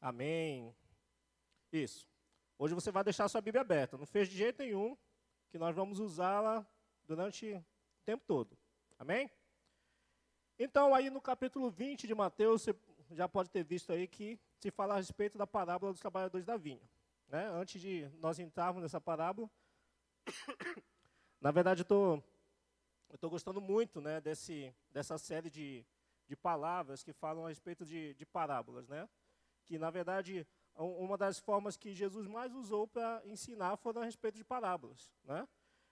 Amém. Isso. Hoje você vai deixar a sua Bíblia aberta. Não fez de jeito nenhum, que nós vamos usá-la durante o tempo todo. Amém? Então, aí no capítulo 20 de Mateus, você já pode ter visto aí que se fala a respeito da parábola dos trabalhadores da vinha. Né? Antes de nós entrarmos nessa parábola, na verdade eu estou gostando muito, né, dessa série de palavras que falam a respeito de parábolas, né? Que, na verdade, uma das formas que Jesus mais usou para ensinar foram a respeito de parábolas, né?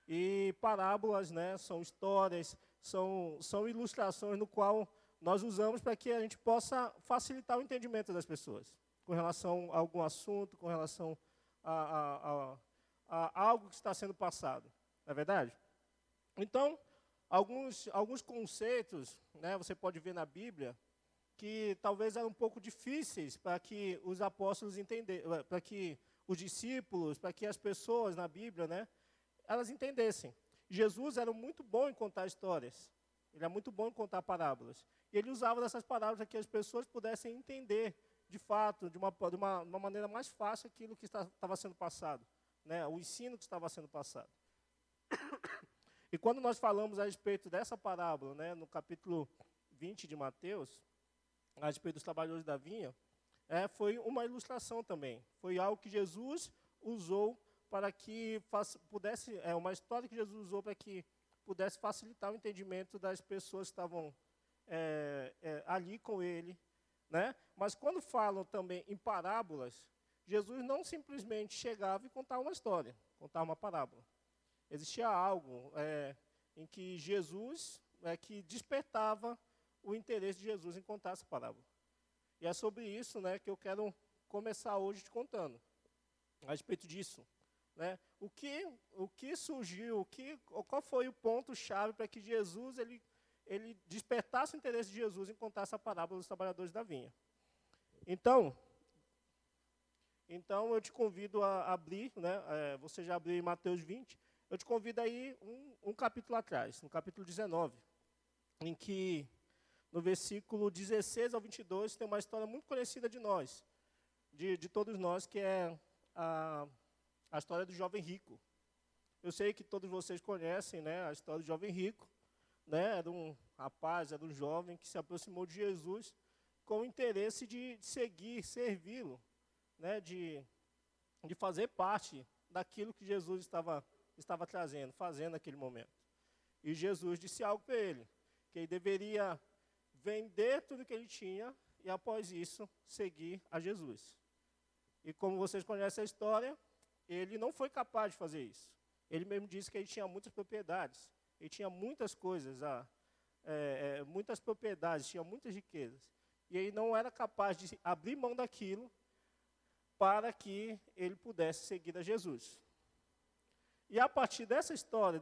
E parábolas, né, são histórias, são ilustrações no qual nós usamos para que a gente possa facilitar o entendimento das pessoas com relação a algum assunto, com relação a algo que está sendo passado. Não é verdade? Então, alguns conceitos, né, você pode ver na Bíblia, que talvez eram um pouco difíceis para que os apóstolos entendessem, para que os discípulos, para que as pessoas na Bíblia, né, elas entendessem. Jesus era muito bom em contar histórias, ele é muito bom em contar parábolas. E ele usava dessas parábolas para que as pessoas pudessem entender, de fato, de uma maneira mais fácil aquilo que estava sendo passado, né, o ensino que estava sendo passado. E quando nós falamos a respeito dessa parábola, né, no capítulo 20 de Mateus, a respeito dos trabalhadores da vinha, foi uma ilustração também. Foi algo que Jesus usou para que pudesse, uma história que Jesus usou para que pudesse facilitar o entendimento das pessoas que estavam ali com ele, né? Mas quando falam também em parábolas, Jesus não simplesmente chegava e contava uma história, contava uma parábola. Existia algo em que Jesus, que despertava o interesse de Jesus em contar essa parábola. E é sobre isso, né, que eu quero começar hoje te contando, a respeito disso. Né? O que surgiu, qual foi o ponto-chave para que Jesus ele despertasse o interesse de Jesus em contar essa parábola dos trabalhadores da vinha. Então eu te convido a abrir, né, você já abriu em Mateus 20, eu te convido a ir um capítulo atrás, no capítulo 19, em que no versículo 16 ao 22 tem uma história muito conhecida de nós, de todos nós, que é a história do jovem rico. Eu sei que todos vocês conhecem, né, a história do jovem rico, né, era um rapaz, era um jovem que se aproximou de Jesus com o interesse de seguir, servi-lo, né, de fazer parte daquilo que Jesus estava trazendo, fazendo naquele momento. E Jesus disse algo para ele, que ele deveria vender tudo que ele tinha e, após isso, seguir a Jesus. E como vocês conhecem a história, ele não foi capaz de fazer isso. Ele mesmo disse que ele tinha muitas propriedades, ele tinha muitas coisas, muitas propriedades, tinha muitas riquezas. E ele não era capaz de abrir mão daquilo para que ele pudesse seguir a Jesus. E a partir dessa história,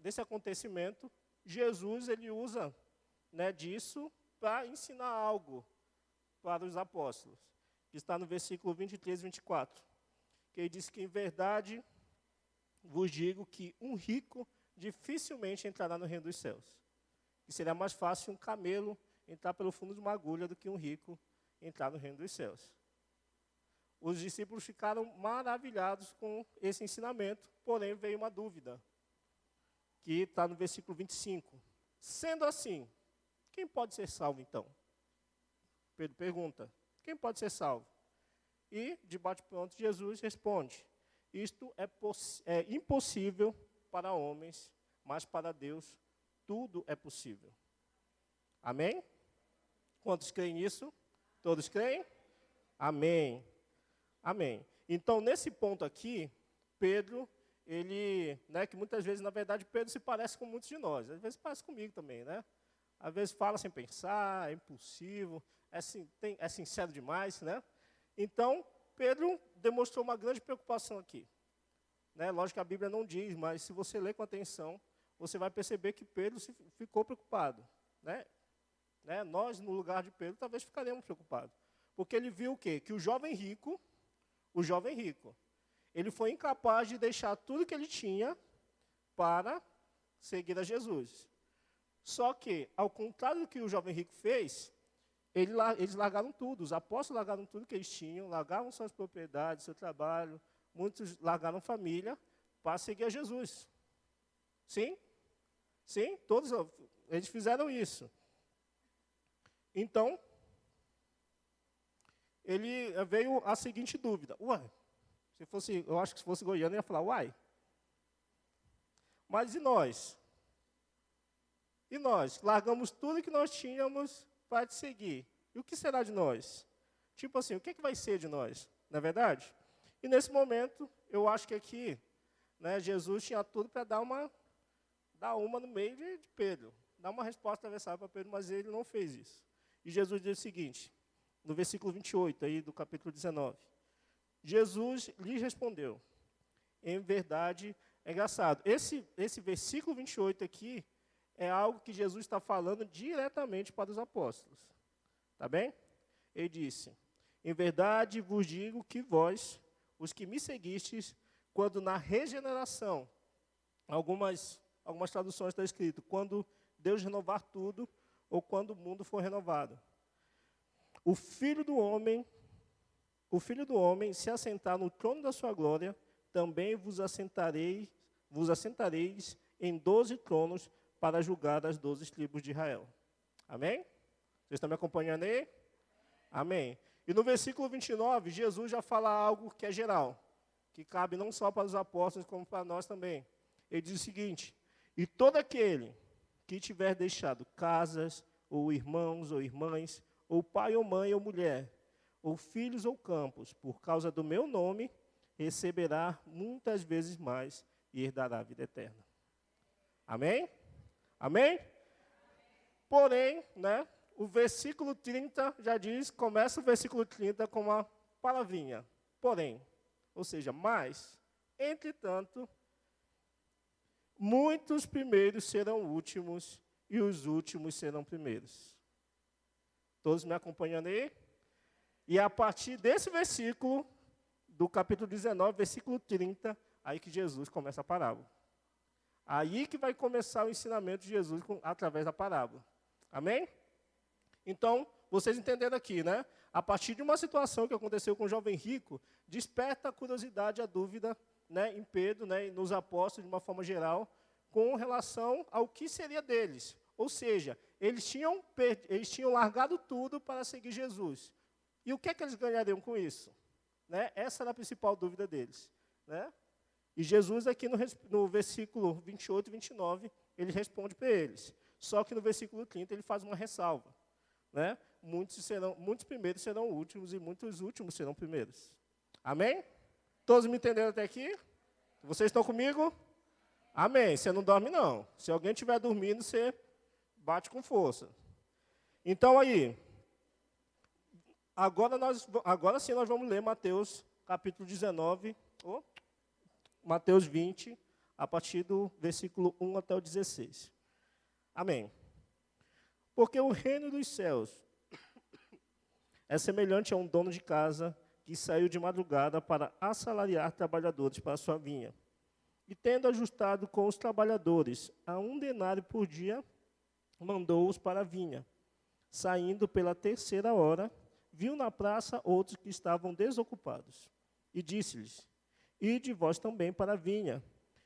desse acontecimento, Jesus ele usa, né, disso para ensinar algo para os apóstolos, que está no versículo 23 e 24, que ele diz que, em verdade, vos digo que um rico dificilmente entrará no reino dos céus. Que seria mais fácil um camelo entrar pelo fundo de uma agulha do que um rico entrar no reino dos céus. Os discípulos ficaram maravilhados com esse ensinamento, porém veio uma dúvida, que está no versículo 25. Sendo assim, quem pode ser salvo então? Pedro pergunta, quem pode ser salvo? E, de bate-pronto, Jesus responde, isto é impossível para homens, mas para Deus tudo é possível. Amém? Quantos creem nisso? Todos creem? Amém. Amém. Então, nesse ponto aqui, Pedro, ele, né, que muitas vezes, na verdade, Pedro se parece com muitos de nós. Às vezes parece comigo também, né? Às vezes fala sem pensar, é impulsivo, é sincero demais, né? Então, Pedro demonstrou uma grande preocupação aqui. Né? Lógico que a Bíblia não diz, mas se você ler com atenção, você vai perceber que Pedro ficou preocupado. Né? Nós, no lugar de Pedro, talvez ficaremos preocupados. Porque ele viu o quê? Que o jovem rico, ele foi incapaz de deixar tudo que ele tinha para seguir a Jesus. Só que, ao contrário do que o jovem rico fez, eles largaram tudo, os apóstolos largaram tudo que eles tinham, largaram suas propriedades, seu trabalho, muitos largaram família para seguir a Jesus. Sim? Sim, todos eles fizeram isso. Então, ele veio a seguinte dúvida. Eu acho que se fosse goiano, eu ia falar, uai. Mas e nós? E nós? Largamos tudo que nós tínhamos para te seguir. E o que será de nós? Tipo assim, o que vai ser de nós? Não é verdade? E nesse momento, eu acho que aqui, né, Jesus tinha tudo para dar uma no meio de Pedro. Dar uma resposta atravessada para Pedro, mas ele não fez isso. E Jesus diz o seguinte, no versículo 28 aí do capítulo 19. Jesus lhe respondeu, em verdade, é engraçado, esse versículo 28 aqui é algo que Jesus está falando diretamente para os apóstolos. Tá bem? Ele disse, em verdade vos digo que vós, os que me seguistes, quando na regeneração, algumas traduções está escrito, quando Deus renovar tudo, ou quando o mundo for renovado. O Filho do Homem se assentar no trono da sua glória, também vos assentareis em 12 tronos para julgar as 12 tribos de Israel. Amém? Vocês estão me acompanhando aí? Amém. E no versículo 29, Jesus já fala algo que é geral, que cabe não só para os apóstolos, como para nós também. Ele diz o seguinte, e todo aquele que tiver deixado casas, ou irmãos, ou irmãs, ou pai, ou mãe, ou mulher, ou filhos, ou campos, por causa do meu nome, receberá muitas vezes mais e herdará a vida eterna. Amém? Amém? Porém, né, o versículo 30 já diz, começa o versículo 30 com uma palavrinha. Porém, ou seja, mas, entretanto, muitos primeiros serão últimos e os últimos serão primeiros. Todos me acompanhando aí? E a partir desse versículo, do capítulo 19, versículo 30, aí que Jesus começa a parábola. Aí que vai começar o ensinamento de Jesus através da parábola. Amém? Então, vocês entenderam aqui, né? A partir de uma situação que aconteceu com o jovem rico, desperta a curiosidade, a dúvida, né, em Pedro, né, e nos apóstolos, de uma forma geral, com relação ao que seria deles. Ou seja, eles tinham largado tudo para seguir Jesus. E o que é que eles ganhariam com isso? Né? Essa era a principal dúvida deles. Né? E Jesus aqui no versículo 28 e 29, ele responde para eles. Só que no versículo 30 ele faz uma ressalva. Né? Muitos primeiros serão últimos e muitos últimos serão primeiros. Amém? Todos me entenderam até aqui? Vocês estão comigo? Amém. Você não dorme, não. Se alguém estiver dormindo, você bate com força. Então, aí, agora sim nós vamos ler Mateus capítulo 19, Mateus 20, a partir do versículo 1 até o 16. Amém. Porque o reino dos céus é semelhante a um dono de casa que saiu de madrugada para assalariar trabalhadores para a sua vinha. E tendo ajustado com os trabalhadores a 1 denário por dia, mandou-os para a vinha. Saindo pela 3ª hora, viu na praça outros que estavam desocupados. E disse-lhes, ide vós também para a vinha,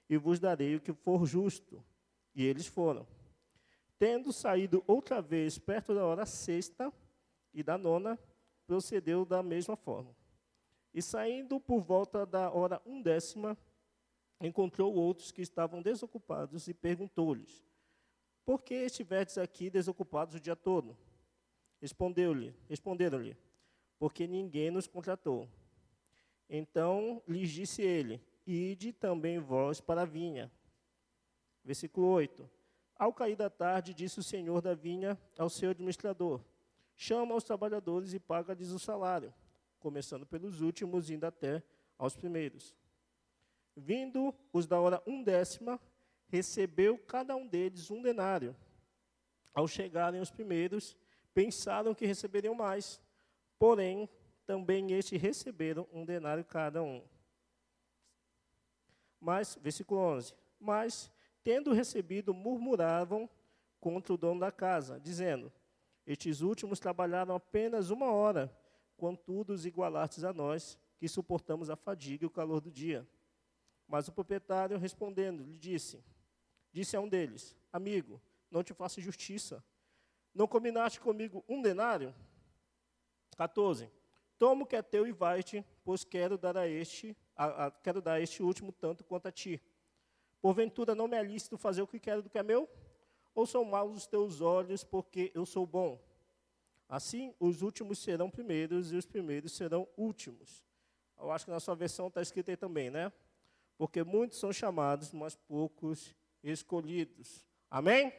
e vos darei o que for justo. E eles foram. Tendo saído outra vez perto da hora 6ª e da 9ª, procedeu da mesma forma. E saindo por volta da hora 1ª, encontrou outros que estavam desocupados e perguntou-lhes, por que estivestes aqui desocupados o dia todo? Responderam-lhe, porque ninguém nos contratou. Então lhes disse ele, ide também vós para a vinha. Versículo 8. Ao cair da tarde, disse o senhor da vinha ao seu administrador, chama os trabalhadores e paga-lhes o salário, começando pelos últimos e indo até aos primeiros. Vindo os da hora 1ª, recebeu cada um deles 1 denário. Ao chegarem os primeiros, pensaram que receberiam mais, porém, também estes receberam 1 denário cada um. Mas, versículo 11, mas, tendo recebido, murmuravam contra o dono da casa, dizendo, Estes últimos trabalharam apenas 1 hora, contudo os igualastes a nós, que suportamos a fadiga e o calor do dia. Mas o proprietário, respondendo, lhe disse a um deles: amigo, não te faço justiça. Não combinaste comigo 1 denário? 14. Toma o que é teu e vai-te, pois quero dar a este último tanto quanto a ti. Porventura não me é lícito fazer o que quero do que é meu? Ou são maus os teus olhos, porque eu sou bom? Assim, os últimos serão primeiros, e os primeiros serão últimos. Eu acho que na sua versão está escrito aí também, né? Porque muitos são chamados, mas poucos escolhidos. Amém?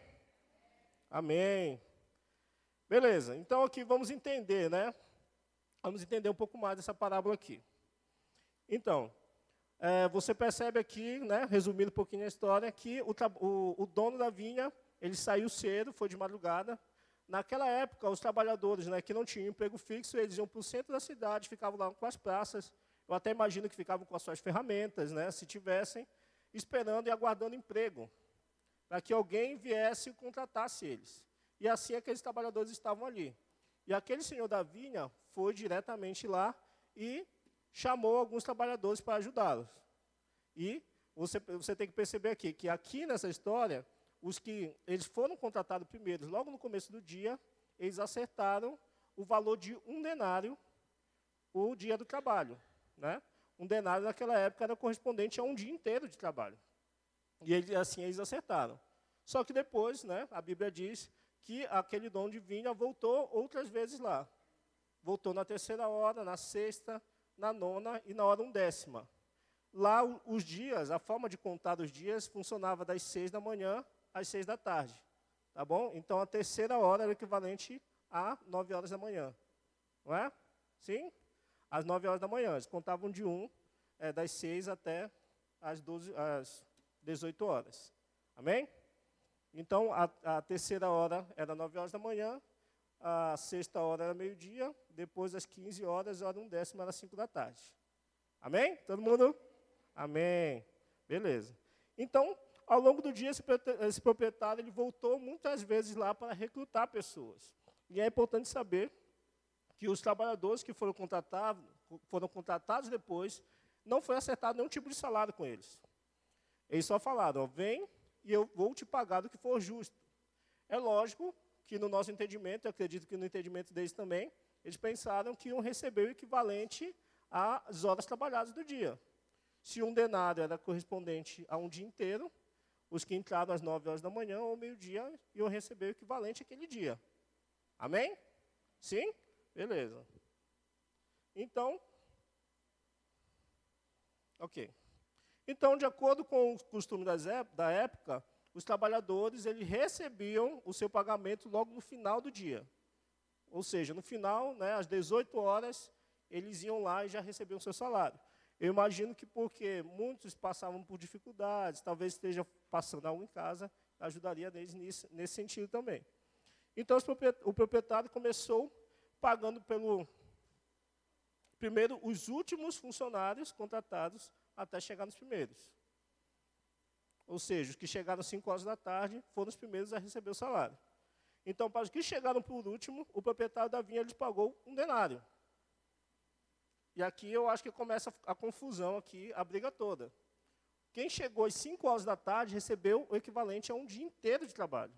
Amém. Beleza, então aqui vamos entender, né? Vamos entender um pouco mais dessa parábola aqui. Então, você percebe aqui, né, resumindo um pouquinho a história, que o dono da vinha, ele saiu cedo, foi de madrugada. Naquela época, os trabalhadores, né, que não tinham emprego fixo, eles iam para o centro da cidade, ficavam lá com as praças. Eu até imagino que ficavam com as suas ferramentas, né, se tivessem, esperando e aguardando emprego, para que alguém viesse e contratasse eles. E assim aqueles trabalhadores estavam ali. E aquele senhor da vinha foi diretamente lá e chamou alguns trabalhadores para ajudá-los. E você tem que perceber aqui, que aqui nessa história, eles foram contratados primeiro, logo no começo do dia, eles acertaram o valor de 1 denário o dia do trabalho. Né? 1 denário naquela época era correspondente a um dia inteiro de trabalho. E assim eles acertaram. Só que depois, né, a Bíblia diz que aquele dono de vinha voltou outras vezes lá. Voltou na 3ª hora, na 6ª, na 9ª e na hora 1/10. Lá, os dias, a forma de contar os dias funcionava das 6 da manhã às 6 da tarde. Tá bom? Então, a 3ª hora era equivalente a 9 horas da manhã. Não é? Sim? Às 9 horas da manhã. Eles contavam de das 6 até às 18 horas. Amém? Então, a 3ª hora era 9 horas da manhã, a 6ª hora era meio-dia, depois às 15 horas, a hora 1/10 era 5 da tarde. Amém? Todo mundo? Amém. Beleza. Então, ao longo do dia, esse proprietário ele voltou muitas vezes lá para recrutar pessoas. E é importante saber que os trabalhadores que foram contratados depois, não foi acertado nenhum tipo de salário com eles. Eles só falaram: vem e eu vou te pagar do que for justo. É lógico que no nosso entendimento, eu acredito que no entendimento deles também, eles pensaram que iam receber o equivalente às horas trabalhadas do dia. Se 1 denário era correspondente a um dia inteiro, os que entraram às 9 horas da manhã ou meio-dia iam receber o equivalente àquele dia. Amém? Sim? Beleza. Então, ok. Então, de acordo com os costumes da época, os trabalhadores eles recebiam o seu pagamento logo no final do dia. Ou seja, no final, né, às 18 horas, eles iam lá e já recebiam o seu salário. Eu imagino que porque muitos passavam por dificuldades, talvez esteja passando algo em casa, ajudaria eles nesse sentido também. Então, o proprietário começou pagando primeiro os últimos funcionários contratados até chegar nos primeiros. Ou seja, os que chegaram às 5 horas da tarde foram os primeiros a receber o salário. Então, para os que chegaram por último, o proprietário da vinha lhes pagou 1 denário. E aqui eu acho que começa a confusão, aqui, a briga toda. Quem chegou às 5 horas da tarde recebeu o equivalente a um dia inteiro de trabalho.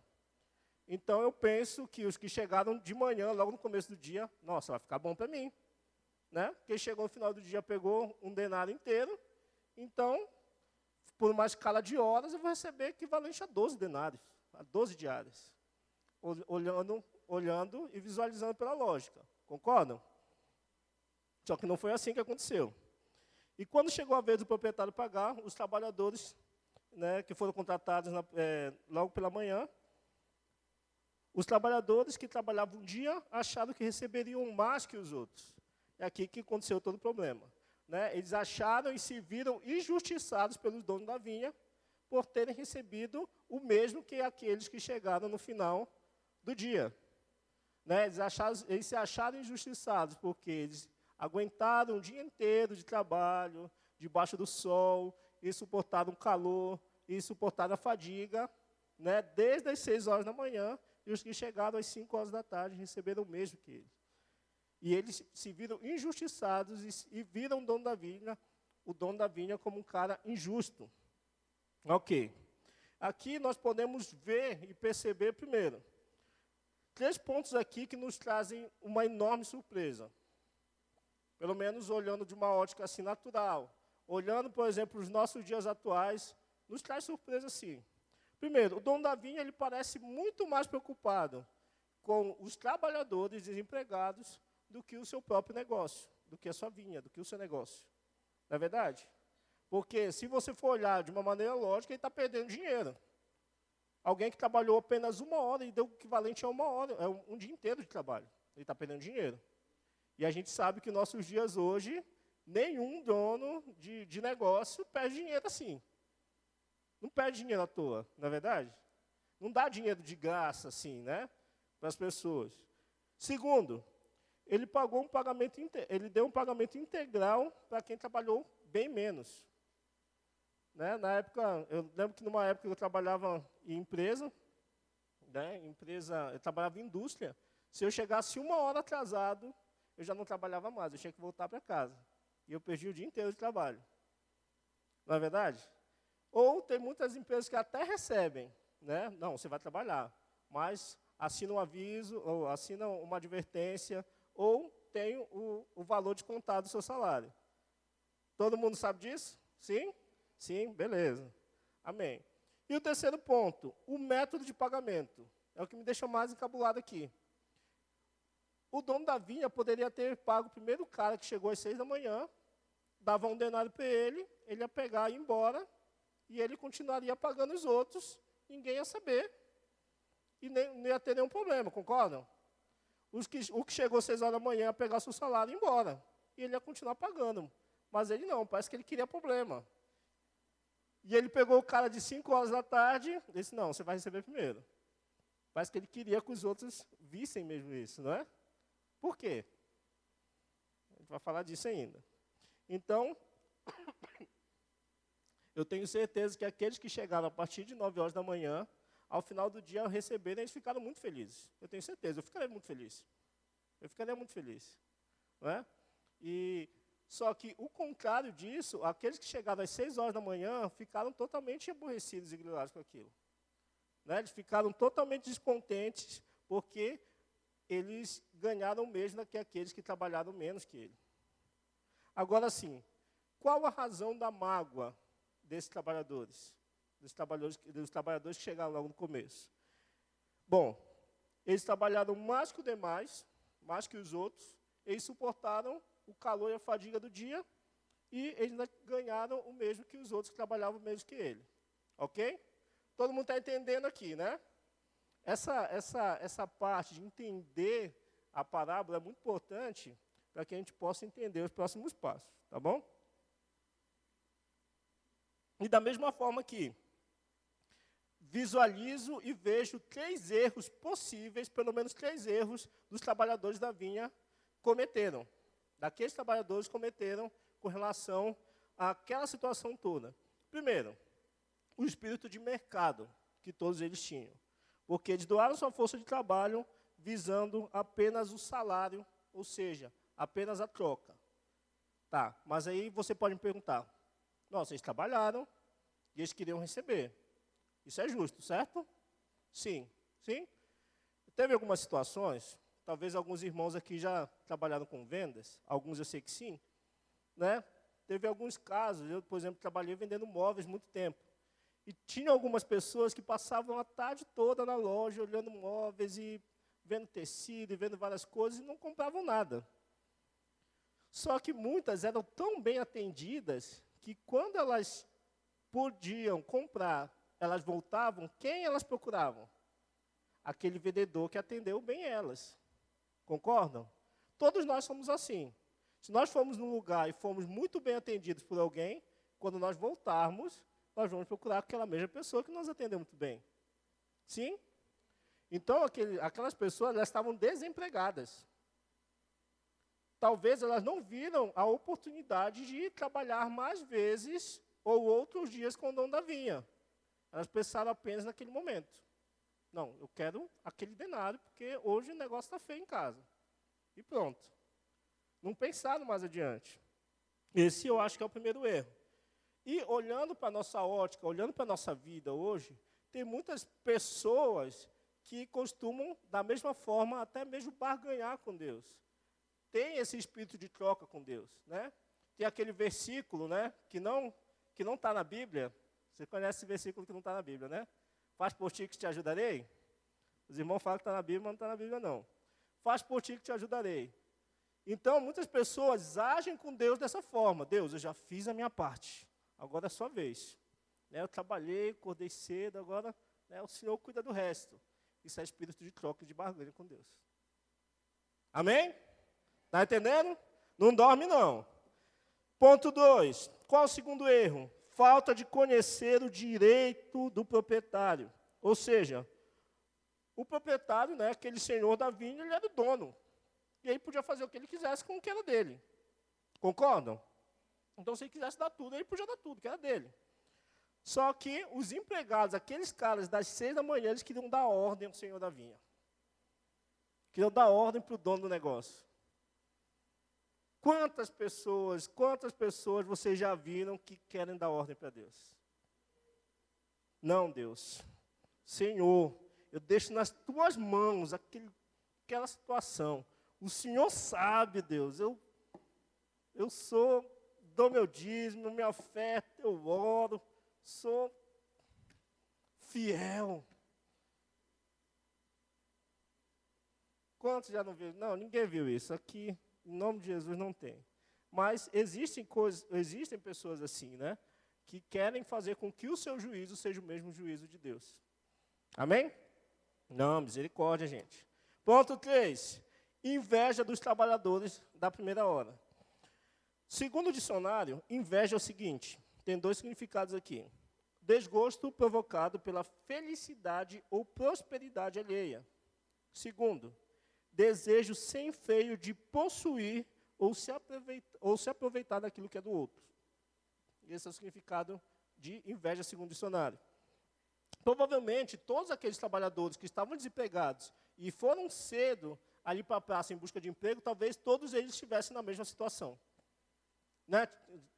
Então, eu penso que os que chegaram de manhã, logo no começo do dia, nossa, vai ficar bom para mim. Né? Quem chegou no final do dia pegou 1 denário inteiro, então, por uma escala de horas, eu vou receber equivalente a 12 denários, a 12 diárias. Olhando e visualizando pela lógica. Concordam? Só que não foi assim que aconteceu. E quando chegou a vez do proprietário pagar, os trabalhadores, né, que foram contratados logo pela manhã, os trabalhadores que trabalhavam um dia acharam que receberiam mais que os outros. É aqui que aconteceu todo o problema. Né? Eles acharam e se viram injustiçados pelos donos da vinha por terem recebido o mesmo que aqueles que chegaram no final do dia. Né? Eles se acharam injustiçados porque eles aguentaram um dia inteiro de trabalho, debaixo do sol, e suportaram o calor, e suportaram a fadiga, né? Desde as 6 horas da manhã, e os que chegaram às 5 horas da tarde receberam o mesmo que ele. E eles se viram injustiçados e viram o dono da vinha como um cara injusto. Ok. Aqui nós podemos ver e perceber, primeiro, 3 pontos aqui que nos trazem uma enorme surpresa. Pelo menos olhando de uma ótica assim natural. Olhando, por exemplo, os nossos dias atuais, nos traz surpresa sim. Primeiro, o dono da vinha ele parece muito mais preocupado com os trabalhadores desempregados do que o seu próprio negócio, do que a sua vinha, do que o seu negócio. Não é verdade? Porque se você for olhar de uma maneira lógica, ele está perdendo dinheiro. Alguém que trabalhou apenas 1 hora e deu o equivalente a 1 hora, é um dia inteiro de trabalho. Ele está perdendo dinheiro. E a gente sabe que nos nossos dias hoje, nenhum dono de negócio perde dinheiro assim. Não perde dinheiro à toa, não é verdade? Não dá dinheiro de graça assim, né, para as pessoas. Segundo, ele deu um pagamento integral para quem trabalhou bem menos. Né? Na época, eu lembro que numa época eu trabalhava em empresa, eu trabalhava em indústria. Se eu chegasse 1 hora atrasado, eu já não trabalhava mais, eu tinha que voltar para casa. E eu perdi o dia inteiro de trabalho. Não é verdade? Ou tem muitas empresas que até recebem, né? Não, você vai trabalhar, mas assina um aviso, ou assina uma advertência, ou tem o valor descontado do seu salário. Todo mundo sabe disso? Sim? Sim, beleza. Amém. E o terceiro ponto, o método de pagamento. É o que me deixa mais encabulado aqui. O dono da vinha poderia ter pago o primeiro cara que chegou às 6 da manhã, dava um denário para ele ia pegar e ir embora, e ele continuaria pagando os outros, ninguém ia saber, e não ia ter nenhum problema, concordam? O que chegou às 6 horas da manhã ia pegar seu salário e ir embora, e ele ia continuar pagando. Mas ele não, parece que ele queria problema. E ele pegou o cara de 5 horas da tarde e disse, não, você vai receber primeiro. Parece que ele queria que os outros vissem mesmo isso, não é? Por quê? A gente vai falar disso ainda. Então, eu tenho certeza que aqueles que chegaram a partir de 9 horas da manhã, ao final do dia, ao receberem, eles ficaram muito felizes. Eu tenho certeza, eu ficaria muito feliz. Eu ficaria muito feliz. Não é? Só que, o contrário disso, aqueles que chegaram às 6 horas da manhã ficaram totalmente aborrecidos e grilados com aquilo. Né? Eles ficaram totalmente descontentes porque eles ganharam o mesmo que aqueles que trabalharam menos que ele. Agora sim, qual a razão da mágoa desses trabalhadores? Dos trabalhadores que chegaram logo no começo? Bom, eles trabalharam mais que o demais, mais que os outros, eles suportaram o calor e a fadiga do dia, e eles ganharam o mesmo que os outros que trabalhavam o mesmo que ele. Ok? Todo mundo está entendendo aqui, né? Essa parte de entender a parábola é muito importante para que a gente possa entender os próximos passos, tá bom? E da mesma forma que visualizo e vejo 3 erros possíveis, pelo menos 3 erros, dos trabalhadores da vinha cometeram. Daqueles trabalhadores cometeram com relação àquela situação toda. Primeiro, o espírito de mercado que todos eles tinham. Porque eles doaram sua força de trabalho visando apenas o salário, ou seja, apenas a troca. Tá, mas aí você pode me perguntar, nossa, eles trabalharam e eles queriam receber. Isso é justo, certo? Sim. Sim? Teve algumas situações, talvez alguns irmãos aqui já trabalharam com vendas, alguns eu sei que sim, né? Teve alguns casos, eu, por exemplo, trabalhei vendendo móveis muito tempo. E tinha algumas pessoas que passavam a tarde toda na loja, olhando móveis e vendo tecido, e vendo várias coisas, e não compravam nada. Só que muitas eram tão bem atendidas, que quando elas podiam comprar, elas voltavam, quem elas procuravam? Aquele vendedor que atendeu bem elas. Concordam? Todos nós somos assim. Se nós formos num lugar e formos muito bem atendidos por alguém, quando nós voltarmos, nós vamos procurar aquela mesma pessoa que nos atendeu muito bem. Sim? Então, aquelas pessoas elas estavam desempregadas. Talvez elas não viram a oportunidade de trabalhar mais vezes ou outros dias com o dono da vinha. Elas pensaram apenas naquele momento. Não, eu quero aquele denário, porque hoje o negócio está feio em casa. E pronto. Não pensaram mais adiante. Esse eu acho que é o primeiro erro. E olhando para a nossa ótica, olhando para a nossa vida hoje, tem muitas pessoas que costumam, da mesma forma, até mesmo barganhar com Deus. Tem esse espírito de troca com Deus, né? Tem aquele versículo, né, que não está na Bíblia. Você conhece esse versículo que não está na Bíblia, né? Faz por ti que te ajudarei. Os irmãos falam que está na Bíblia, mas não está na Bíblia, não. Faz por ti que te ajudarei. Então, muitas pessoas agem com Deus dessa forma. Deus, eu já fiz a minha parte. Agora é a sua vez. Eu trabalhei, acordei cedo, agora o Senhor cuida do resto. Isso é espírito de troca e de barganha com Deus. Amém? Está entendendo? Não dorme, não. Ponto 2. Qual o segundo erro? Falta de conhecer o direito do proprietário. Ou seja, o proprietário, né, aquele senhor da vinha, ele era o dono. E ele podia fazer o que ele quisesse com o que era dele. Concordam? Então, se ele quisesse dar tudo, ele podia dar tudo, que era dele. Só que os empregados, aqueles caras das 6 da manhã, eles queriam dar ordem ao senhor da vinha. Queriam dar ordem para o dono do negócio. Quantas pessoas vocês já viram que querem dar ordem para Deus? Não, Deus. Senhor, eu deixo nas tuas mãos aquela situação. O Senhor sabe, Deus, eu dou meu dízimo, minha oferta, eu oro, sou fiel. Quantos já não viram? Não, ninguém viu isso. Aqui, em nome de Jesus, não tem. Mas existem pessoas assim, né? Que querem fazer com que o seu juízo seja o mesmo juízo de Deus. Amém? Não, misericórdia, gente. Ponto 3. Inveja dos trabalhadores da primeira hora. Segundo o dicionário, inveja é o seguinte, tem 2 significados aqui. Desgosto provocado pela felicidade ou prosperidade alheia. Segundo, desejo sem freio de possuir ou se aproveitar daquilo que é do outro. Esse é o significado de inveja segundo o dicionário. Provavelmente, todos aqueles trabalhadores que estavam desempregados e foram cedo ali para a praça em busca de emprego, talvez todos eles estivessem na mesma situação. Né?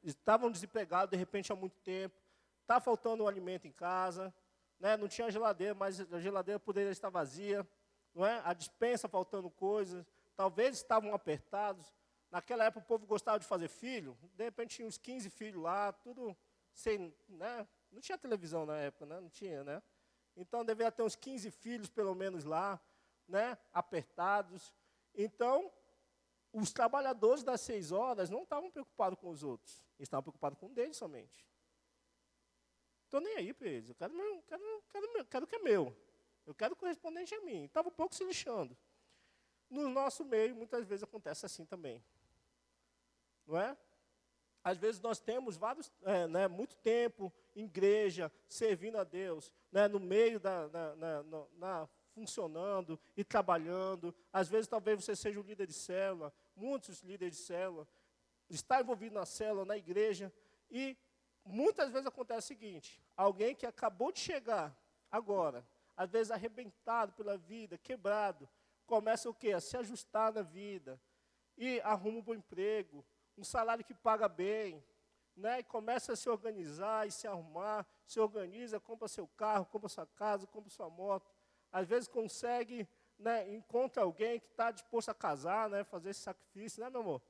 Estavam desempregados, de repente, há muito tempo, está faltando um alimento em casa, né? Não tinha geladeira, mas a geladeira poderia estar vazia, não é? A despensa faltando coisas, talvez estavam apertados. Naquela época o povo gostava de fazer filho, de repente tinha uns 15 filhos lá, tudo sem, né? Não tinha televisão na época, né? Não tinha, né? Então deveria ter uns 15 filhos pelo menos lá, né? Apertados. Então, os trabalhadores das 6 horas não estavam preocupados com os outros, eles estavam preocupados com um deles somente. Estou nem aí para eles, eu quero o que é meu. Eu quero correspondente a mim. Estava um pouco se lixando. No nosso meio, muitas vezes acontece assim também. Não é? Às vezes nós temos muito tempo em igreja, servindo a Deus, né, no meio funcionando e trabalhando. Às vezes talvez você seja um líder de célula, muitos líderes de célula, está envolvido na célula, na igreja, e muitas vezes acontece o seguinte, alguém que acabou de chegar agora, às vezes arrebentado pela vida, quebrado, começa o quê? A se ajustar na vida, e arruma um bom emprego, um salário que paga bem, né? E começa a se organizar e se arrumar, se organiza, compra seu carro, compra sua casa, compra sua moto, às vezes consegue, né, encontra alguém que está disposto a casar, né, fazer esse sacrifício, né, meu amor?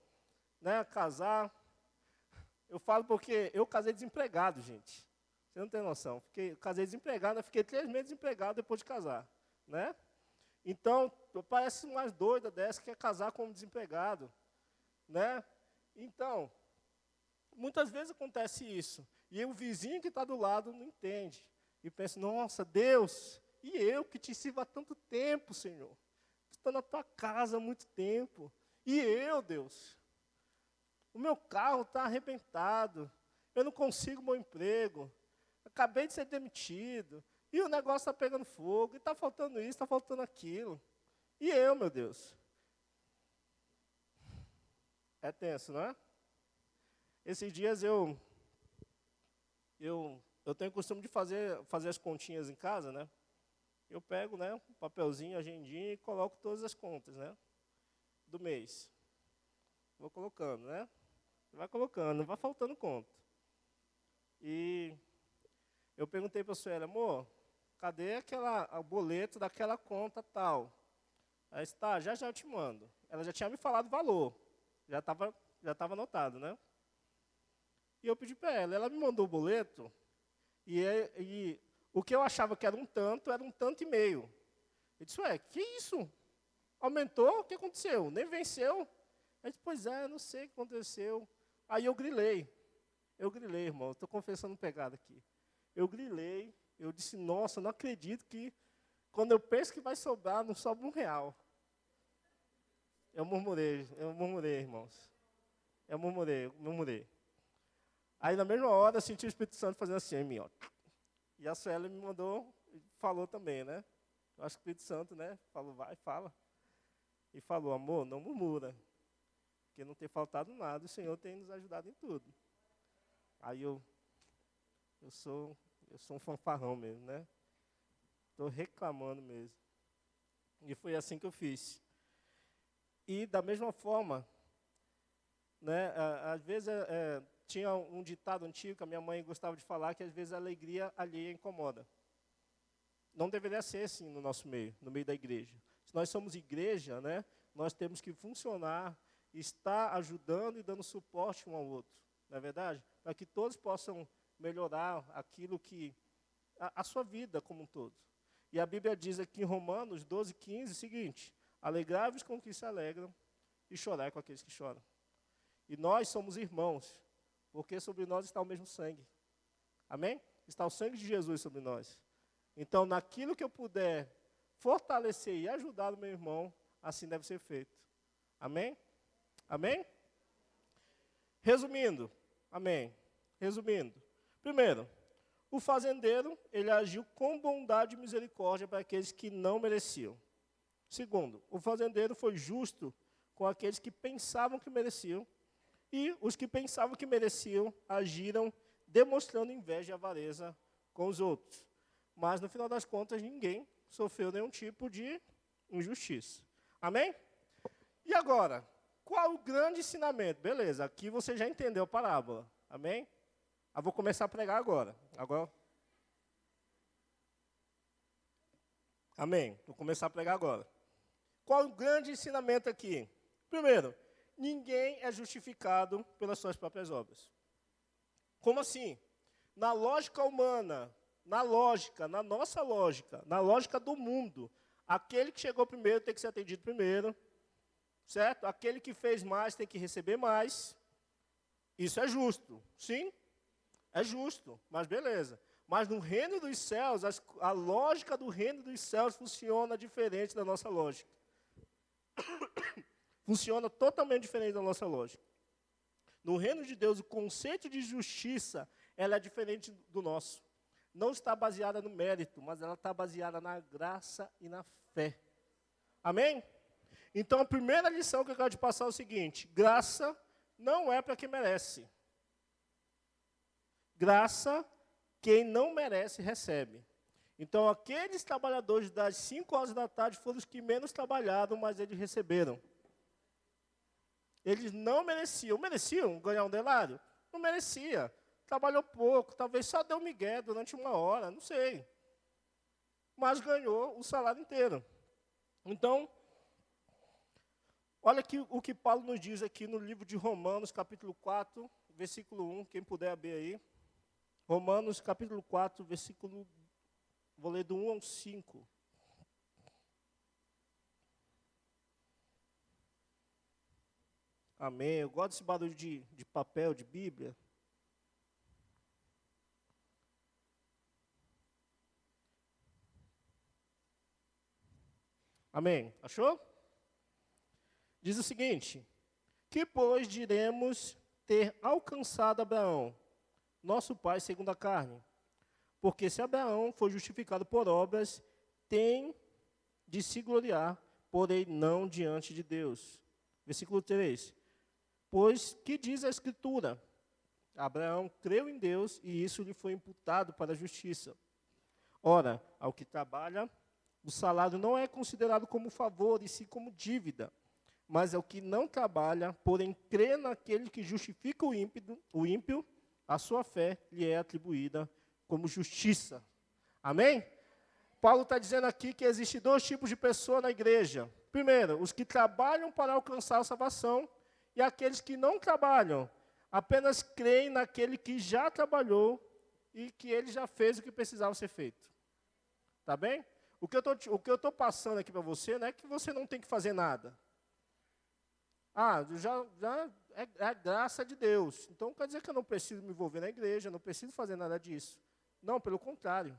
Né, casar. Eu falo porque eu casei desempregado, gente. Você não tem noção. Casei desempregado, eu fiquei 3 meses desempregado depois de casar. Né? Então, parece umas doidas dessa que quer casar como desempregado. Né? Então, muitas vezes acontece isso. E o vizinho que está do lado não entende. E pensa, nossa, Deus, e eu que te sirvo há tanto tempo, Senhor. Estou na tua casa há muito tempo. E eu, Deus, o meu carro está arrebentado. Eu não consigo um bom emprego. Acabei de ser demitido, e o negócio está pegando fogo, e está faltando isso, está faltando aquilo. E eu, meu Deus? É tenso, não é? Esses dias eu tenho o costume de fazer as continhas em casa, né? eu pego, né, um papelzinho, agendinha e coloco todas as contas, né, do mês. Vou colocando, né? Vai colocando, não vai faltando conta. E eu perguntei para a Sueli, amor, cadê o boleto daquela conta tal? Aí está, já eu te mando. Ela já tinha me falado o valor, já estava anotado, né? E eu pedi para ela me mandou o boleto, e o que eu achava que era um tanto e meio. Eu disse, ué, que isso? Aumentou? O que aconteceu? Nem venceu? Aí disse, pois é, não sei o que aconteceu. Aí eu grilei, irmão, estou confessando pegado aqui. Eu grilei, eu disse, nossa, não acredito que quando eu penso que vai sobrar, não sobra R$1. Eu murmurei, irmãos. Eu murmurei. Aí, na mesma hora, eu senti o Espírito Santo fazendo assim em mim, ó. E a Sueli me mandou, falou também, né? Eu acho que o Espírito Santo, né? Falou, vai, fala. E falou, amor, não murmura. Porque não tem faltado nada, o Senhor tem nos ajudado em tudo. Aí eu sou um fanfarrão mesmo, né? Estou reclamando mesmo. E foi assim que eu fiz. E, da mesma forma, né, às vezes tinha um ditado antigo que a minha mãe gostava de falar, que às vezes a alegria alheia incomoda. Não deveria ser assim no nosso meio, no meio da igreja. Se nós somos igreja, né, nós temos que funcionar, estar ajudando e dando suporte um ao outro. Não é verdade? Para que todos possam melhorar aquilo que... a sua vida como um todo. E a Bíblia diz aqui em Romanos 12:15 o seguinte, alegrai-vos com os que se alegram e chorai com aqueles que choram. E nós somos irmãos, porque sobre nós está o mesmo sangue. Amém? Está o sangue de Jesus sobre nós. Então, naquilo que eu puder fortalecer e ajudar o meu irmão, assim deve ser feito. Amém? Amém? Resumindo, amém. Resumindo, primeiro, o fazendeiro, ele agiu com bondade e misericórdia para aqueles que não mereciam. Segundo, o fazendeiro foi justo com aqueles que pensavam que mereciam, e os que pensavam que mereciam agiram demonstrando inveja e avareza com os outros. Mas, no final das contas, ninguém sofreu nenhum tipo de injustiça. Amém? E agora, qual o grande ensinamento? Beleza, aqui você já entendeu a parábola. Amém? Eu vou começar a pregar agora. Amém? Vou começar a pregar agora. Qual o grande ensinamento aqui? Primeiro, ninguém é justificado pelas suas próprias obras. Como assim? Na lógica humana, na nossa lógica, na lógica do mundo, aquele que chegou primeiro tem que ser atendido primeiro, certo? Aquele que fez mais tem que receber mais. Isso é justo, sim? É justo, mas beleza. Mas no reino dos céus, a lógica do reino dos céus funciona diferente da nossa lógica. Funciona totalmente diferente da nossa lógica. No reino de Deus, o conceito de justiça, ela é diferente do nosso. Não está baseada no mérito, mas ela está baseada na graça e na fé. Amém? Então, a primeira lição que eu quero te passar é o seguinte: graça não é para quem merece. Graça, quem não merece, recebe. Então, aqueles trabalhadores das 5 horas da tarde foram os que menos trabalharam, mas eles receberam. Eles não mereciam. Mereciam ganhar um denário? Não merecia. Trabalhou pouco, talvez só deu migué durante 1 hora, não sei. Mas ganhou o salário inteiro. Então, olha aqui o que Paulo nos diz aqui no livro de Romanos, capítulo 4, versículo 1, quem puder abrir aí. Romanos, capítulo 4, versículo, vou ler do 1 ao 5. Amém. Eu gosto desse barulho de papel, de Bíblia. Amém. Achou? Diz o seguinte: que, pois, diremos ter alcançado Abraão, nosso pai segundo a carne? Porque se Abraão for justificado por obras, tem de se gloriar, porém não diante de Deus. Versículo 3. Pois que diz a Escritura? Abraão creu em Deus e isso lhe foi imputado para a justiça. Ora, ao que trabalha, O salário não é considerado como favor, e sim como dívida. Mas é o que não trabalha, porém crê naquele que justifica o ímpio, a sua fé lhe é atribuída como justiça. Amém? Paulo está dizendo aqui que existem dois tipos de pessoas na igreja. Primeiro, os que trabalham para alcançar a salvação, e aqueles que não trabalham, apenas creem naquele que já trabalhou e que ele já fez o que precisava ser feito. Tá bem? O que eu estou passando aqui para você não é que você não tem que fazer nada. É a graça de Deus. Então, quer dizer que eu não preciso me envolver na igreja, não preciso fazer nada disso. Não, pelo contrário.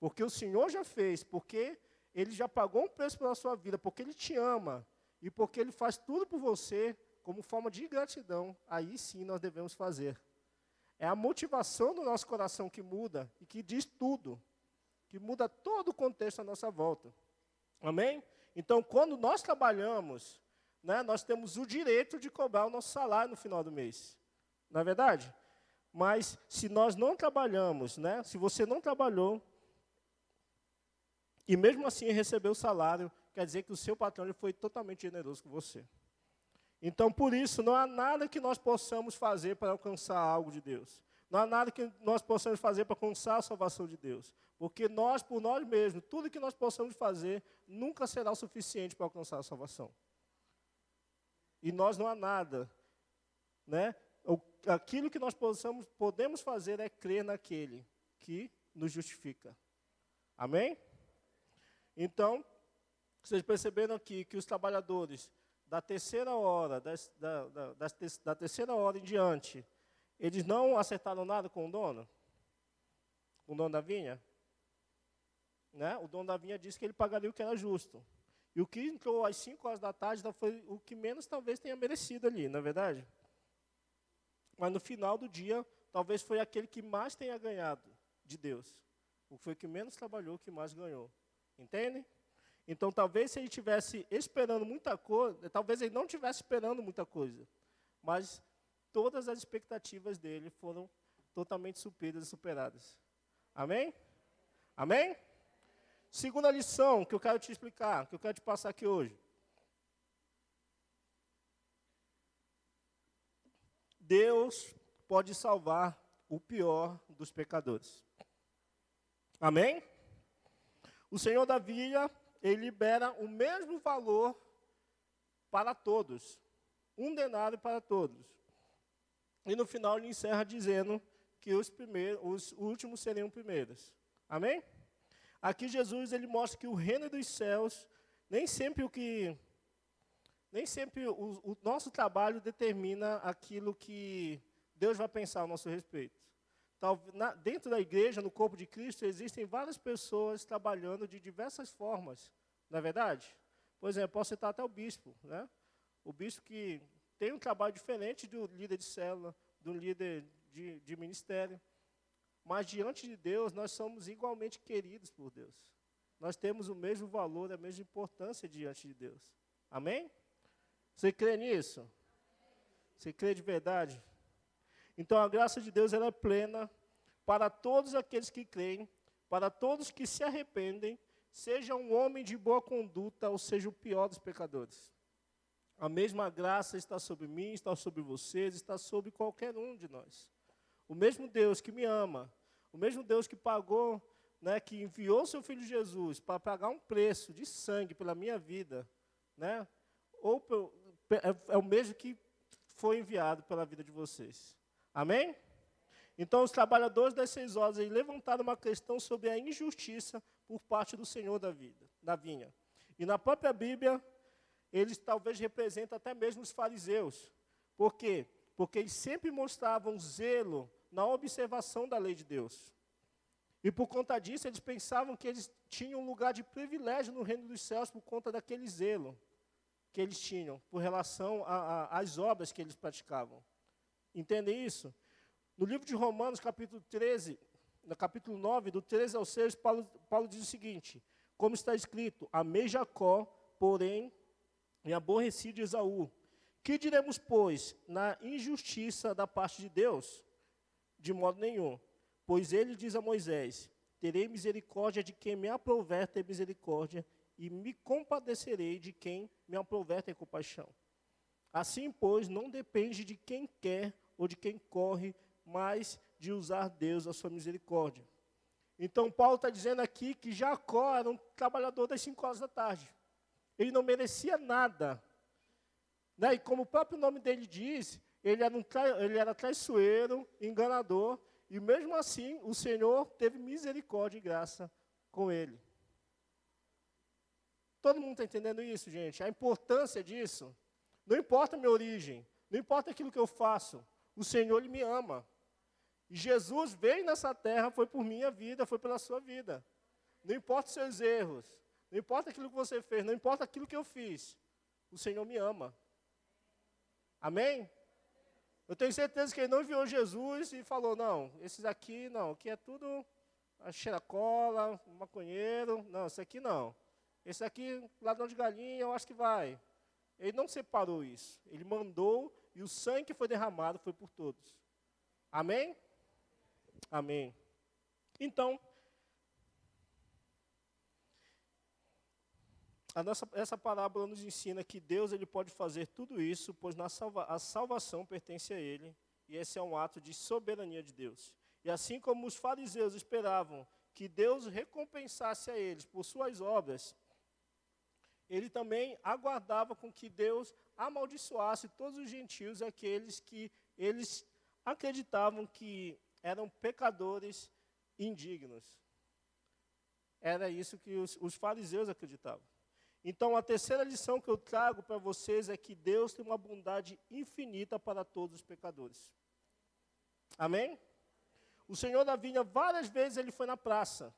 Porque o Senhor já fez, porque Ele já pagou um preço pela sua vida, porque Ele te ama, e porque Ele faz tudo por você, como forma de gratidão, aí sim nós devemos fazer. É a motivação do nosso coração que muda, e que diz tudo, que muda todo o contexto à nossa volta. Amém? Então, quando nós trabalhamos, né, nós temos o direito de cobrar o nosso salário no final do mês. Não é verdade? Mas se nós não trabalhamos, né, se você não trabalhou, e mesmo assim recebeu o salário, quer dizer que o seu patrão foi totalmente generoso com você. Então, por isso, não há nada que nós possamos fazer para alcançar algo de Deus. Não há nada que nós possamos fazer para alcançar a salvação de Deus. Porque nós, por nós mesmos, tudo que nós possamos fazer, nunca será o suficiente para alcançar a salvação. E nós não há nada, né? Aquilo que nós podemos fazer é crer naquele que nos justifica. Amém? Então, vocês perceberam aqui que os trabalhadores da terceira hora, da terceira hora em diante, eles não acertaram nada com o dono? Com o dono da vinha? Né? O dono da vinha disse que ele pagaria o que era justo. E o que entrou às 5 horas da tarde foi o que menos talvez tenha merecido ali, não é verdade? Mas no final do dia, talvez foi aquele que mais tenha ganhado de Deus. O que foi que menos trabalhou, que mais ganhou. Entende? Então, talvez se ele estivesse esperando muita coisa, talvez ele não estivesse esperando muita coisa, mas todas as expectativas dele foram totalmente supridas e superadas. Amém? Amém? Segunda lição que eu quero te explicar, que eu quero te passar aqui hoje. Deus pode salvar o pior dos pecadores. Amém? O Senhor da vinha, Ele libera o mesmo valor para todos. 1 denário para todos. E no final ele encerra dizendo que os últimos seriam primeiros. Amém? Aqui Jesus ele mostra que o reino dos céus, nem sempre o nosso trabalho determina aquilo que Deus vai pensar a nosso respeito. Dentro da igreja, no corpo de Cristo, existem várias pessoas trabalhando de diversas formas, não é verdade? Por exemplo, posso citar até o bispo, né? O bispo que tem um trabalho diferente do líder de célula, do líder de ministério. Mas diante de Deus, nós somos igualmente queridos por Deus. Nós temos o mesmo valor, a mesma importância diante de Deus. Amém? Você crê nisso? Você crê de verdade? Então, a graça de Deus ela é plena para todos aqueles que creem, para todos que se arrependem, seja um homem de boa conduta ou seja o pior dos pecadores. A mesma graça está sobre mim, está sobre vocês, está sobre qualquer um de nós. O mesmo Deus que me ama, o mesmo Deus que pagou, né, que enviou seu Filho Jesus para pagar um preço de sangue pela minha vida, né, é o mesmo que foi enviado pela vida de vocês. Amém? Então, os trabalhadores das 6 horas levantaram uma questão sobre a injustiça por parte do Senhor da vinha. E na própria Bíblia, eles talvez representam até mesmo os fariseus. Por quê? Porque eles sempre mostravam zelo na observação da lei de Deus. E por conta disso, eles pensavam que eles tinham um lugar de privilégio no reino dos céus por conta daquele zelo que eles tinham, por relação às obras que eles praticavam. Entendem isso? No livro de Romanos, capítulo 13, no capítulo 9, do 13 ao 6, Paulo diz o seguinte: como está escrito, amei Jacó, porém, e aborreci de Esaú. Que diremos, pois, na injustiça da parte de Deus? De modo nenhum. Pois ele diz a Moisés, terei misericórdia de quem me aprouver ter misericórdia, e me compadecerei de quem me aprouver ter compaixão. Assim, pois, não depende de quem quer ou de quem corre, mas de usar Deus a sua misericórdia. Então, Paulo está dizendo aqui que Jacó era um trabalhador das 5 horas da tarde. Ele não merecia nada. Né? E como o próprio nome dele diz, ele era traiçoeiro, enganador, e mesmo assim o Senhor teve misericórdia e graça com ele. Todo mundo está entendendo isso, gente? A importância disso? Não importa a minha origem, não importa aquilo que eu faço, o Senhor Ele me ama. E Jesus veio nessa terra, foi por minha vida, foi pela sua vida. Não importa os seus erros, não importa aquilo que você fez, não importa aquilo que eu fiz, o Senhor me ama. Amém? Eu tenho certeza que Ele não enviou Jesus e falou, não, esses aqui não, aqui é tudo a cheiracola, maconheiro, não, esse aqui não. Esse aqui, ladrão de galinha, eu acho que vai. Ele não separou isso. Ele mandou e o sangue que foi derramado foi por todos. Amém? Amém. Então, essa parábola nos ensina que Deus ele pode fazer tudo isso, pois a salvação pertence a Ele. E esse é um ato de soberania de Deus. E assim como os fariseus esperavam que Deus recompensasse a eles por suas obras, ele também aguardava com que Deus amaldiçoasse todos os gentios, aqueles que eles acreditavam que eram pecadores indignos. Era isso que os fariseus acreditavam. Então, a terceira lição que eu trago para vocês é que Deus tem uma bondade infinita para todos os pecadores. Amém? O Senhor da vinha, várias vezes ele foi na praça.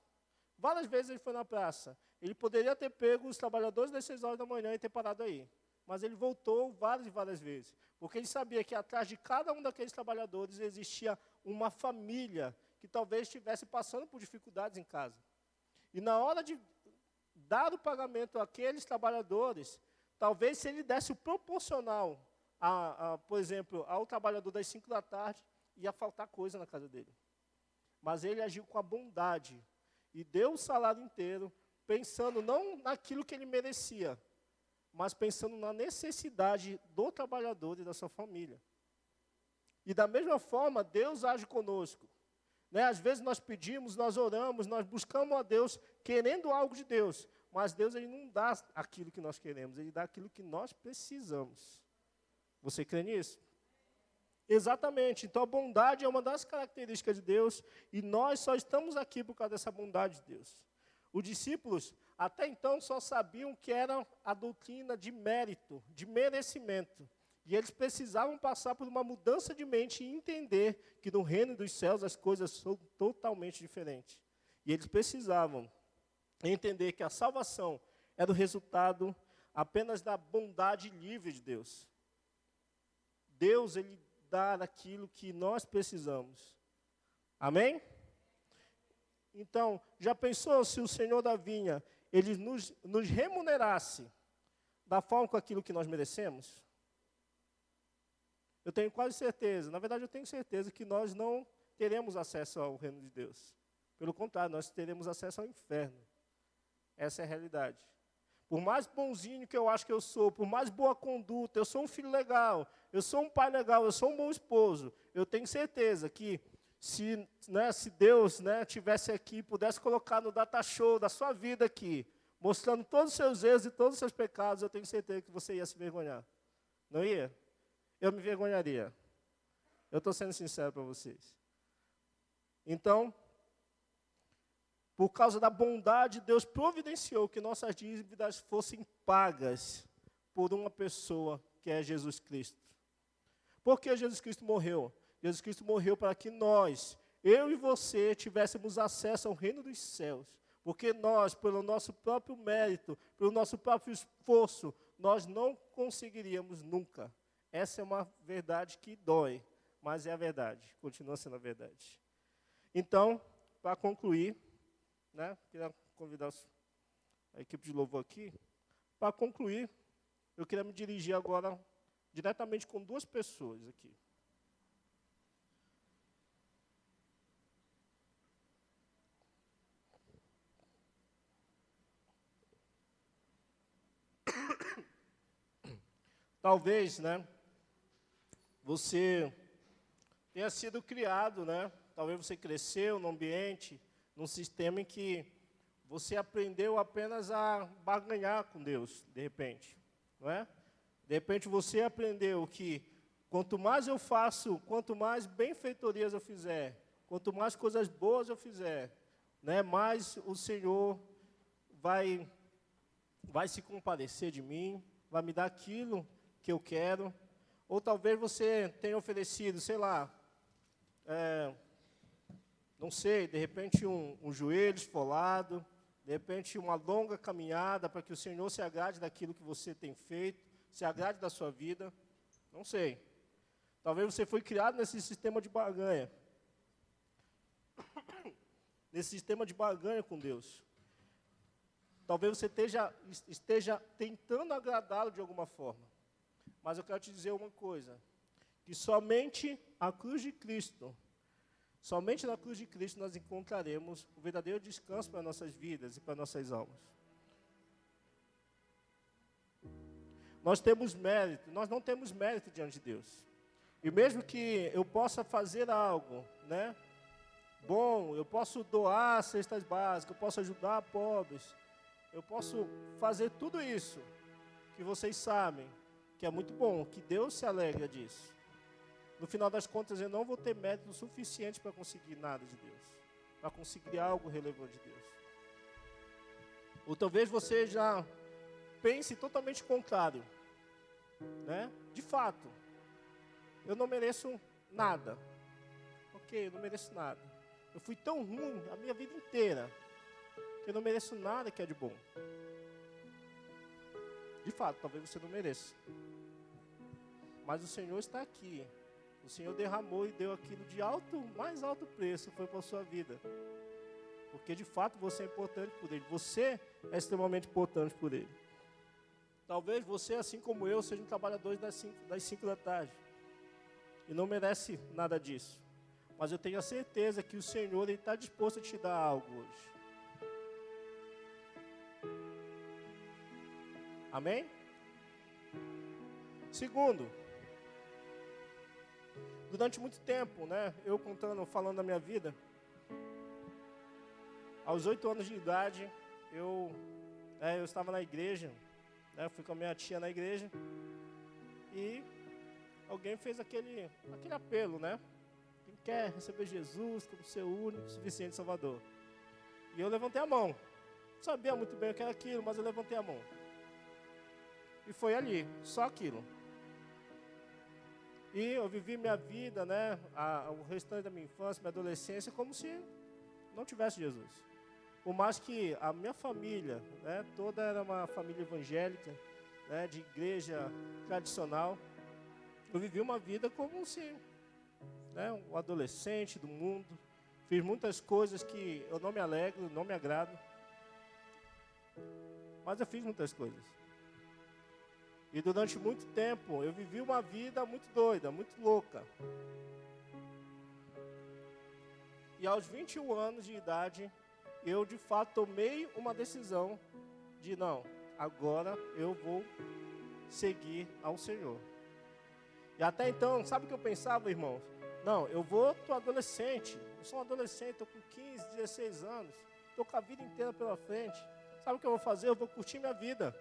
Várias vezes ele foi na praça. Ele poderia ter pego os trabalhadores das 6 horas da manhã e ter parado aí. Mas ele voltou várias e várias vezes. Porque ele sabia que atrás de cada um daqueles trabalhadores existia uma família que talvez estivesse passando por dificuldades em casa. E na hora de dar o pagamento àqueles trabalhadores, talvez se ele desse o proporcional, por exemplo, ao trabalhador das 5 da tarde, ia faltar coisa na casa dele. Mas ele agiu com a bondade e deu o salário inteiro, pensando não naquilo que ele merecia, mas pensando na necessidade do trabalhador e da sua família. E da mesma forma, Deus age conosco. Né? Às vezes nós pedimos, nós oramos, nós buscamos a Deus, querendo algo de Deus, mas Deus ele não dá aquilo que nós queremos, Ele dá aquilo que nós precisamos. Você crê nisso? Exatamente. Então, a bondade é uma das características de Deus, e nós só estamos aqui por causa dessa bondade de Deus. Os discípulos, até então, só sabiam que era a doutrina de mérito, de merecimento. E eles precisavam passar por uma mudança de mente e entender que no reino dos céus as coisas são totalmente diferentes. E eles precisavam entender que a salvação era o resultado apenas da bondade livre de Deus. Deus, Ele dá aquilo que nós precisamos. Amém? Então, já pensou se o Senhor da vinha, Ele nos remunerasse da forma com aquilo que nós merecemos? Eu tenho quase certeza, na verdade eu tenho certeza que nós não teremos acesso ao reino de Deus. Pelo contrário, nós teremos acesso ao inferno. Essa é a realidade. Por mais bonzinho que eu acho que eu sou, por mais boa conduta, eu sou um filho legal, eu sou um pai legal, eu sou um bom esposo, eu tenho certeza que se Deus tivesse aqui, pudesse colocar no data show da sua vida aqui, mostrando todos os seus erros e todos os seus pecados, eu tenho certeza que você ia se vergonhar. Não ia? Eu me vergonharia. Eu estou sendo sincero para vocês. Então, por causa da bondade, Deus providenciou que nossas dívidas fossem pagas por uma pessoa que é Jesus Cristo. Por que Jesus Cristo morreu? Jesus Cristo morreu para que nós, eu e você, tivéssemos acesso ao reino dos céus. Porque nós, pelo nosso próprio mérito, pelo nosso próprio esforço, nós não conseguiríamos nunca. Essa é uma verdade que dói, mas é a verdade, continua sendo a verdade. Então, para concluir, queria convidar a equipe de louvor aqui. Para concluir, eu queria me dirigir agora diretamente com 2 pessoas aqui. talvez, né, você tenha sido criado, né, talvez você cresceu num ambiente, num sistema em que você aprendeu apenas a barganhar com Deus, de repente, não é? De repente você aprendeu que quanto mais eu faço, quanto mais benfeitorias eu fizer, quanto mais coisas boas eu fizer, né, mais o Senhor vai se compadecer de mim, vai me dar aquilo que eu quero. Ou talvez você tenha oferecido, sei lá, não sei, de repente um joelho esfolado, de repente uma longa caminhada para que o Senhor se agrade daquilo que você tem feito, se agrade da sua vida, não sei. Talvez você foi criado nesse sistema de barganha, nesse sistema de barganha com Deus. Talvez você esteja tentando agradá-lo de alguma forma. Mas eu quero te dizer uma coisa, que somente a cruz de Cristo, somente na cruz de Cristo nós encontraremos o verdadeiro descanso para nossas vidas e para nossas almas. Nós temos mérito, nós não temos mérito diante de Deus. E mesmo que eu possa fazer algo, né, bom, eu posso doar cestas básicas, eu posso ajudar pobres, eu posso fazer tudo isso, que vocês sabem, que é muito bom, que Deus se alegra disso. No final das contas, eu não vou ter mérito suficiente para conseguir nada de Deus, para conseguir algo relevante de Deus. Ou talvez você já pense totalmente contrário, né? De fato, eu não mereço nada. Ok, eu não mereço nada. Eu fui tão ruim a minha vida inteira, que eu não mereço nada que é de bom. De fato, talvez você não mereça. Mas o Senhor está aqui. O Senhor derramou e deu aquilo de mais alto preço, foi para a sua vida. Porque de fato você é importante por Ele. Você é extremamente importante por Ele. Talvez você, assim como eu, seja um trabalhador das 5 da tarde. E não merece nada disso. Mas eu tenho a certeza que o Senhor está disposto a te dar algo hoje. Amém? Segundo, durante muito tempo, né, eu falando da minha vida, aos 8 anos de idade, eu estava na igreja, né, fui com a minha tia na igreja, e alguém fez aquele apelo, né? Quem quer receber Jesus como seu único, suficiente Salvador? E eu levantei a mão. Não sabia muito bem o que era aquilo, mas eu levantei a mão. E foi ali, só aquilo. E eu vivi minha vida, né, o restante da minha infância, minha adolescência, como se não tivesse Jesus. Por mais que a minha família, né, toda era uma família evangélica, né, de igreja tradicional, eu vivi uma vida como se, né, um adolescente do mundo. Fiz muitas coisas que eu não me alegro, não me agrado. Mas eu fiz muitas coisas. E durante muito tempo eu vivi uma vida muito doida, muito louca. E aos 21 anos de idade, eu de fato tomei uma decisão de não, agora eu vou seguir ao Senhor. E até então, sabe o que eu pensava, irmãos? Não, tô adolescente, eu sou um adolescente, estou com 15, 16 anos, estou com a vida inteira pela frente. Sabe o que eu vou fazer? Eu vou curtir minha vida.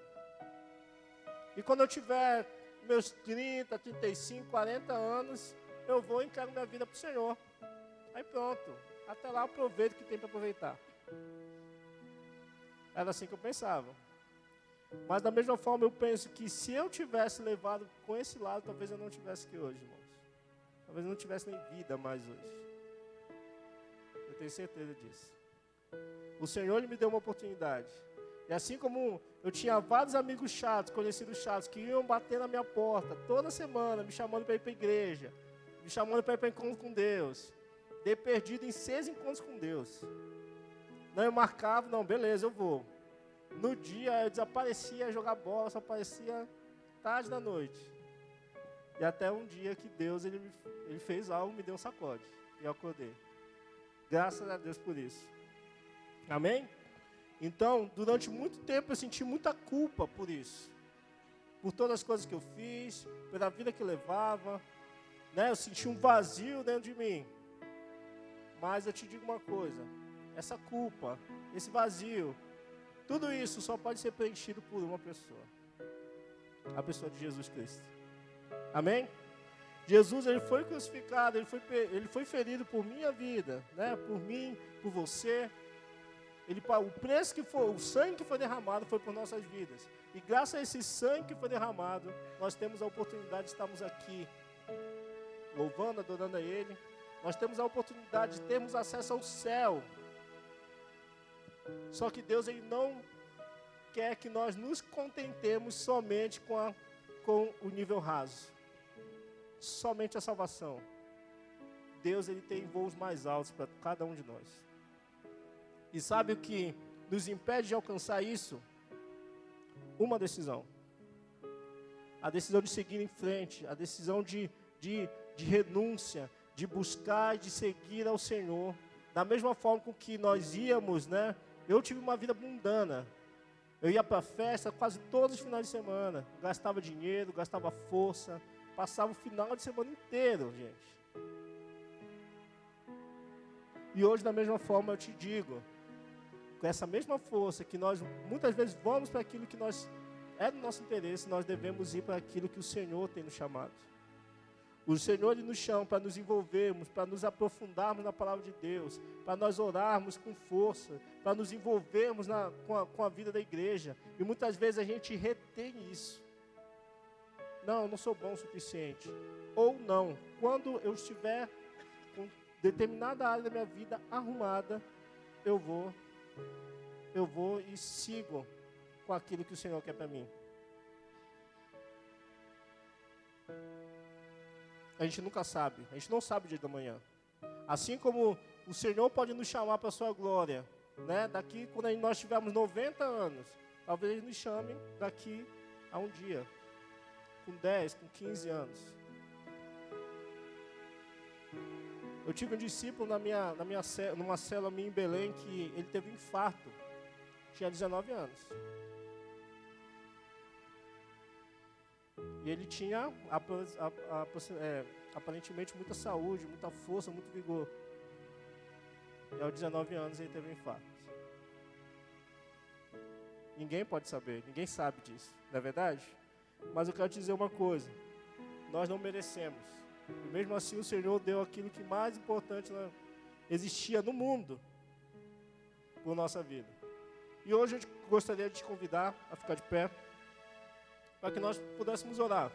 E quando eu tiver meus 30, 35, 40 anos, eu vou e entrego minha vida para o Senhor. Aí pronto, até lá eu aproveito o que tem para aproveitar. Era assim que eu pensava. Mas da mesma forma eu penso que se eu tivesse levado com esse lado, talvez eu não tivesse aqui hoje, irmãos. Talvez eu não tivesse nem vida mais hoje. Eu tenho certeza disso. O Senhor ele me deu uma oportunidade. E assim como eu tinha vários amigos chatos, conhecidos chatos, que iam bater na minha porta toda semana, me chamando para ir para a igreja, me chamando para ir para encontro com Deus. Dei perdido em 6 encontros com Deus. Não, eu marcava, não, beleza, eu vou. No dia eu desaparecia a jogar bola, só aparecia tarde da noite. E até um dia que Deus ele fez algo, me deu um sacode. E eu acordei. Graças a Deus por isso. Amém? Então, durante muito tempo eu senti muita culpa por isso. por todas as coisas que eu fiz, pela vida que eu levava, né? Eu senti um vazio dentro de mim. Mas eu te digo uma coisa, essa culpa, esse vazio, tudo isso só pode ser preenchido por uma pessoa. A pessoa de Jesus Cristo. Amém? Jesus, ele foi crucificado, ele foi ferido por minha vida, né? Por mim, por você. O preço que foi, o sangue que foi derramado foi por nossas vidas. E graças a esse sangue que foi derramado, nós temos a oportunidade de estarmos aqui, louvando, adorando a Ele. Nós temos a oportunidade de termos acesso ao céu. Só que Deus, ele não quer que nós nos contentemos somente com o nível raso. Somente a salvação. Deus, ele tem voos mais altos para cada um de nós. E sabe o que nos impede de alcançar isso? Uma decisão. A decisão de seguir em frente, a decisão de renúncia, de buscar e de seguir ao Senhor. Da mesma forma com que nós íamos, né? Eu tive uma vida mundana. Eu ia para a festa quase todos os finais de semana. Gastava dinheiro, gastava força. Passava o final de semana inteiro, gente. E hoje, da mesma forma, eu te digo, com essa mesma força que nós muitas vezes vamos para aquilo que é do nosso interesse, nós devemos ir para aquilo que o Senhor tem nos chamado. O Senhor, ele nos chama para nos envolvermos, para nos aprofundarmos na palavra de Deus, para nós orarmos com força, para nos envolvermos com a vida da igreja. E muitas vezes a gente retém isso. Não, eu não sou bom o suficiente. Ou não, quando eu estiver com determinada área da minha vida arrumada, eu vou e sigo com aquilo que o Senhor quer para mim. A gente nunca sabe, a gente não sabe o dia da manhã. Assim como o Senhor pode nos chamar para a sua glória, né? Daqui, quando nós tivermos 90 anos, talvez Ele nos chame daqui a um dia, com 10, com 15 anos. Eu tive um discípulo numa célula minha em Belém que ele teve um infarto, tinha 19 anos. E ele tinha aparentemente muita saúde, muita força, muito vigor. E aos 19 anos ele teve um infarto. Ninguém pode saber, ninguém sabe disso, não é verdade? Mas eu quero te dizer uma coisa, nós não merecemos. E mesmo assim o Senhor deu aquilo que mais importante existia no mundo por nossa vida. E hoje eu gostaria de te convidar a ficar de pé, para que nós pudéssemos orar.